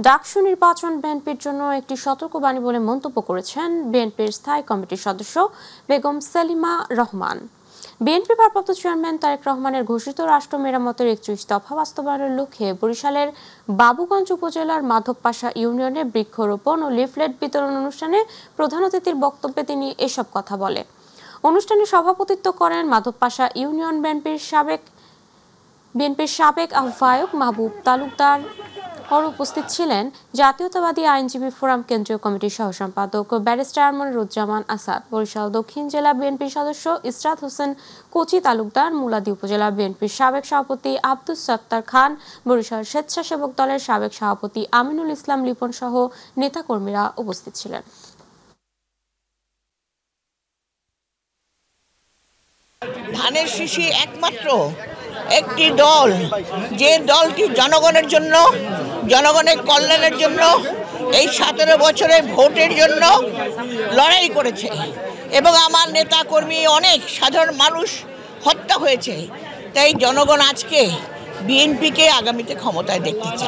ডাকসু নির্বাচন বিএনপির জন্য একটি সতর্কবাণী বলে মন্তব্য করেছেন বিএনপির স্থায়ী কমিটির সদস্য বেগম সেলিমা রহমান। বিএনপি ভারপ্রাপ্ত চেয়ারম্যান তারেক রহমানের ঘোষিত রাষ্ট্র মেরামতের 31 দফা বাস্তবায়নের লক্ষ্যে বরিশালের বাবুগঞ্জ উপজেলার মাধবপাশা ইউনিয়নে বৃক্ষরোপণ ও লিফলেট বিতরণ অনুষ্ঠানে প্রধান অতিথির বক্তব্যে তিনি এসব কথা বলেন। অনুষ্ঠানে সভাপতিত্ব করেন মাধবপাশা ইউনিয়ন বিএনপির সাবেক আহ্বায়ক মাহবুব তালুকদার। উপস্থিত ছিলেন জাতীয়তাবাদী আইনজীবী ফোরাম কেন্দ্রীয় কমিটির সহ সম্পাদক ব্যারিস্টার মনিরুজ্জামান আসাদ, বরিশাল দক্ষিণ জেলা বিএনপির সদস্য ইসরাত হোসেন কচি তালুকদার, মুলাদি উপজেলা বিএনপির সাবেক সভাপতি আব্দুস সত্তার খান, বরিশাল স্বেচ্ছাসেবক দলের সাবেক সভাপতি আমিনুল ইসলাম লিপন সহ নেতাকর্মীরা উপস্থিত ছিলেন। ধানের শীষই একমাত্র একটি দল, যে দলটি জনগণের জন্য, জনগণের কল্যাণের জন্য এই 17 বছরে ভোটের জন্য লড়াই করেছে এবং আমার নেতা কর্মী অনেক সাধারণ মানুষ হত্যা হয়েছে। তাই জনগণ আজকে বিএনপিকে আগামীতে ক্ষমতায় দেখতে চায়।